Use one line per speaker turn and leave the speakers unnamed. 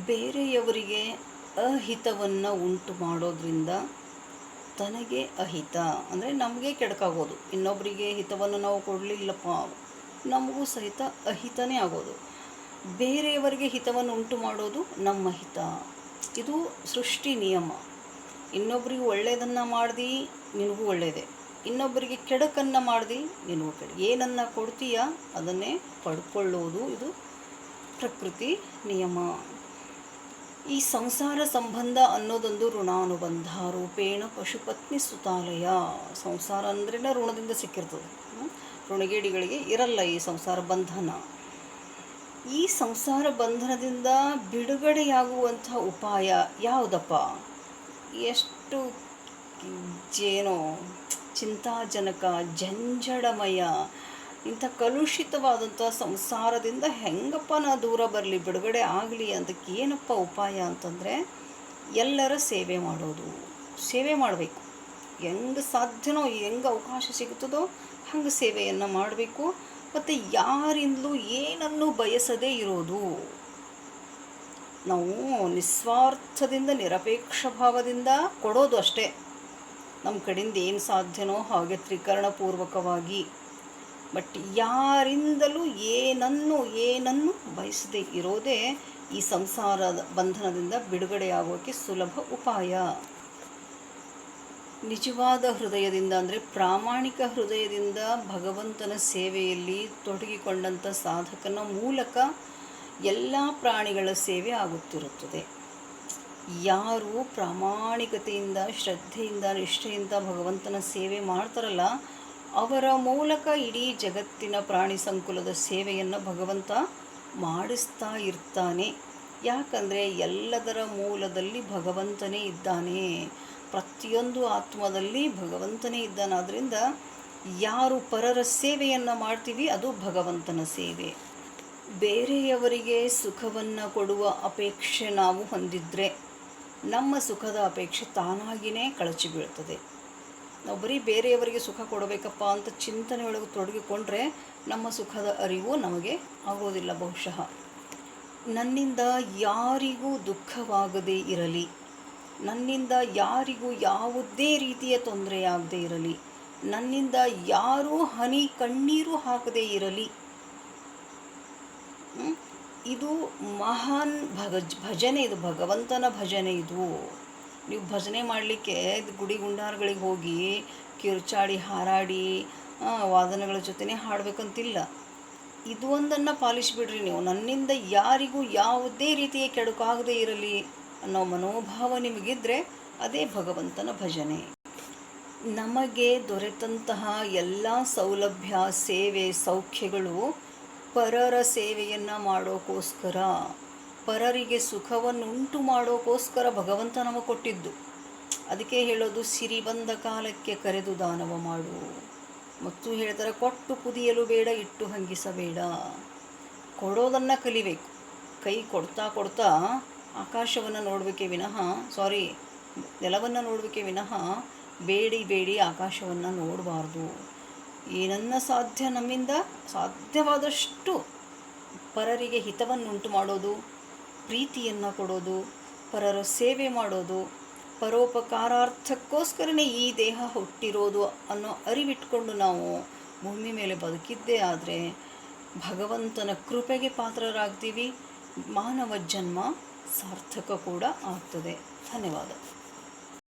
ಬೇರೆಯವರಿಗೆ ಅಹಿತವನ್ನು ಉಂಟು ಮಾಡೋದ್ರಿಂದ ತನಗೆ ಅಹಿತ ಅಂದರೆ ನಮಗೆ ಕೆಡಕಾಗೋದು. ಇನ್ನೊಬ್ಬರಿಗೆ ಹಿತವನ್ನು ನಾವು ಕೊಡಲಿಲ್ಲಪ್ಪ, ನಮಗೂ ಸಹಿತ ಅಹಿತನೇ ಆಗೋದು. ಬೇರೆಯವರಿಗೆ ಹಿತವನ್ನು ಉಂಟು ಮಾಡೋದು ನಮ್ಮ ಹಿತ. ಇದು ಸೃಷ್ಟಿ ನಿಯಮ. ಇನ್ನೊಬ್ಬರಿಗೆ ಒಳ್ಳೆಯದನ್ನು ಮಾಡ್ದು ನಿನಗೂ ಒಳ್ಳೆಯದೇ, ಇನ್ನೊಬ್ಬರಿಗೆ ಕೆಡಕನ್ನು ಮಾಡ್ದು ನಿನಗೂ ಕೆಡ. ಏನನ್ನು ಕೊಡ್ತೀಯ ಅದನ್ನೇ ಪಡ್ಕೊಳ್ಳೋದು. ಇದು ಪ್ರಕೃತಿ ನಿಯಮ. ಈ ಸಂಸಾರ ಸಂಬಂಧ ಅನ್ನೋದೊಂದು ಋಣಾನುಬಂಧ ರೂಪೇಣ ಪಶುಪತ್ನಿ ಸುತಾಲಯ. ಸಂಸಾರ ಅಂದ್ರೇ ಋಣದಿಂದ ಸಿಕ್ಕಿರ್ತದೆ. ಋಣಗೇಡಿಗಳಿಗೆ ಇರಲ್ಲ ಈ ಸಂಸಾರ ಬಂಧನ. ಈ ಸಂಸಾರ ಬಂಧನದಿಂದ ಬಿಡುಗಡೆಯಾಗುವಂಥ ಉಪಾಯ ಯಾವುದಪ್ಪ? ಎಷ್ಟು ಏನೋ ಚಿಂತಾಜನಕ, ಜಂಜಡಮಯ, ಇಂಥ ಕಲುಷಿತವಾದಂಥ ಸಂಸಾರದಿಂದ ಹೆಂಗಪ್ಪ ನಾ ದೂರ ಬರಲಿ, ಬಿಡುಗಡೆ ಆಗಲಿ ಅದಕ್ಕೆ ಏನಪ್ಪ ಉಪಾಯ ಅಂತಂದರೆ ಎಲ್ಲರ ಸೇವೆ ಮಾಡೋದು. ಸೇವೆ ಮಾಡಬೇಕು. ಹೆಂಗೆ ಸಾಧ್ಯನೋ, ಹೆಂಗೆ ಅವಕಾಶ ಸಿಗುತ್ತದೋ ಹಂಗೆ ಸೇವೆಯನ್ನು ಮಾಡಬೇಕು. ಮತ್ತು ಯಾರಿಂದಲೂ ಏನನ್ನೂ ಬಯಸದೇ ಇರೋದು. ನಾವು ನಿಸ್ವಾರ್ಥದಿಂದ ನಿರಪೇಕ್ಷ ಭಾವದಿಂದ ಕೊಡೋದು ಅಷ್ಟೇ. ನಮ್ಮ ಕಡೆಯಿಂದ ಏನು ಸಾಧ್ಯನೋ ಹಾಗೆ ತ್ರಿಕರಣಪೂರ್ವಕವಾಗಿ. ಬಟ್ ಯಾರಿಂದಲೂ ಏನನ್ನು ಬಯಸದೇ ಇರೋದೇ ಈ ಸಂಸಾರದ ಬಂಧನದಿಂದ ಬಿಡುಗಡೆಯಾಗೋಕ್ಕೆ ಸುಲಭ ಉಪಾಯ. ನಿಜವಾದ ಹೃದಯದಿಂದ ಅಂದರೆ ಪ್ರಾಮಾಣಿಕ ಹೃದಯದಿಂದ ಭಗವಂತನ ಸೇವೆಯಲ್ಲಿ ತೊಡಗಿಕೊಂಡಂಥ ಸಾಧಕನ ಮೂಲಕ ಎಲ್ಲ ಪ್ರಾಣಿಗಳ ಸೇವೆ ಆಗುತ್ತಿರುತ್ತದೆ. ಯಾರು ಪ್ರಾಮಾಣಿಕತೆಯಿಂದ, ಶ್ರದ್ಧೆಯಿಂದ, ನಿಷ್ಠೆಯಿಂದ ಭಗವಂತನ ಸೇವೆ ಮಾಡ್ತಾರಲ್ಲ, ಅವರ ಮೂಲಕ ಇಡೀ ಜಗತ್ತಿನ ಪ್ರಾಣಿ ಸಂಕುಲದ ಸೇವೆಯನ್ನು ಭಗವಂತ ಮಾಡಿಸ್ತಾ ಇರ್ತಾನೆ. ಯಾಕಂದರೆ ಎಲ್ಲದರ ಮೂಲದಲ್ಲಿ ಭಗವಂತನೇ ಇದ್ದಾನೆ. ಪ್ರತಿಯೊಂದು ಆತ್ಮದಲ್ಲಿ ಭಗವಂತನೇ ಇದ್ದಾನೆ. ಆದ್ದರಿಂದ ಯಾರು ಪರರ ಸೇವೆಯನ್ನು ಮಾಡ್ತೀವಿ ಅದು ಭಗವಂತನ ಸೇವೆ. ಬೇರೆಯವರಿಗೆ ಸುಖವನ್ನು ಕೊಡುವ ಅಪೇಕ್ಷೆ ನಾವು ಹೊಂದಿದ್ರೆ ನಮ್ಮ ಸುಖದ ಅಪೇಕ್ಷೆ ತಾನಾಗಿಯೇ ಕಳಚಿ ಬೀಳ್ತದೆ. ನಾವು ಬರೀ ಬೇರೆಯವರಿಗೆ ಸುಖ ಕೊಡಬೇಕಪ್ಪ ಅಂತ ಚಿಂತನೆಯೊಳಗೆ ತೊಡಗಿಕೊಂಡ್ರೆ ನಮ್ಮ ಸುಖದ ಅರಿವು ನಮಗೆ ಆಗೋದಿಲ್ಲ. ಬಹುಶಃ ನನ್ನಿಂದ ಯಾರಿಗೂ ದುಃಖವಾಗದೇ ಇರಲಿ, ನನ್ನಿಂದ ಯಾರಿಗೂ ಯಾವುದೇ ರೀತಿಯ ತೊಂದರೆಯಾಗದೇ ಇರಲಿ, ನನ್ನಿಂದ ಯಾರೂ ಹನಿ ಕಣ್ಣೀರು ಹಾಕದೇ ಇರಲಿ. ಇದು ಮಹಾನ್ ಭಜನೆ. ಇದು ಭಗವಂತನ ಭಜನೆ. ಇದು ನೀವು ಭಜನೆ ಮಾಡಲಿಕ್ಕೆ ಗುಡಿ ಗುಂಡಾರಗಳಿಗೆ ಹೋಗಿ ಕಿರುಚಾಡಿ ಹಾರಾಡಿ ವಾದನಗಳ ಜೊತೆನೇ ಹಾಡಬೇಕಂತಿಲ್ಲ. ಇದು ಒಂದನ್ನು ಪಾಲಿಸಿಬಿಡ್ರಿ ನೀವು. ನನ್ನಿಂದ ಯಾರಿಗೂ ಯಾವುದೇ ರೀತಿಯ ಕೆಡುಕಾಗದೇ ಇರಲಿ ಅನ್ನೋ ಮನೋಭಾವ ನಿಮಗಿದ್ರೆ ಅದೇ ಭಗವಂತನ ಭಜನೆ. ನಮಗೆ ದೊರೆತಂತಹ ಎಲ್ಲ ಸೌಲಭ್ಯ, ಸೇವೆ, ಸೌಖ್ಯಗಳು ಪರರ ಸೇವೆಯನ್ನು ಮಾಡೋಕ್ಕೋಸ್ಕರ, ಪರರಿಗೆ ಸುಖವನ್ನುಂಟು ಮಾಡೋಕ್ಕೋಸ್ಕರ ಭಗವಂತ ನಮಗೆ ಕೊಟ್ಟಿದ್ದು. ಅದಕ್ಕೆ ಹೇಳೋದು ಸಿರಿ ಬಂದ ಕಾಲಕ್ಕೆ ಕರೆದು ದಾನವ ಮಾಡು. ಮತ್ತು ಹೇಳ್ತಾರೆ, ಕೊಟ್ಟು ಕುದಿಯಲು ಬೇಡ, ಇಟ್ಟು ಹಂಗಿಸಬೇಡ. ಕೊಡೋದನ್ನು ಕಲಿಬೇಕು. ಕೈ ಕೊಡ್ತಾ ಕೊಡ್ತಾ ಆಕಾಶವನ್ನು ನೋಡಬೇಕೇ ವಿನಃ ನೆಲವನ್ನು ನೋಡಬೇಕೇ ವಿನಃ ಬೇಡಿ ಆಕಾಶವನ್ನು ನೋಡಬಾರ್ದು. ಏನನ್ನ ಸಾಧ್ಯ ನಮ್ಮಿಂದ ಸಾಧ್ಯವಾದಷ್ಟು ಪರರಿಗೆ ಹಿತವನ್ನುಂಟು ಮಾಡೋದು, ಪ್ರೀತಿಯನ್ನು ಕೊಡೋದು, ಪರರ ಸೇವೆ ಮಾಡೋದು, ಪರೋಪಕಾರಾರ್ಥಕ್ಕೋಸ್ಕರನೇ ಈ ದೇಹ ಹುಟ್ಟಿರೋದು ಅನ್ನೋ ಅರಿವಿಟ್ಕೊಂಡು ನಾವು ಭೂಮಿ ಮೇಲೆ ಬದುಕಿದ್ದೇ ಆದರೆ ಭಗವಂತನ ಕೃಪೆಗೆ ಪಾತ್ರರಾಗ್ತೀವಿ. ಮಾನವ ಜನ್ಮ ಸಾರ್ಥಕ ಕೂಡ ಆಗ್ತದೆ. ಧನ್ಯವಾದ.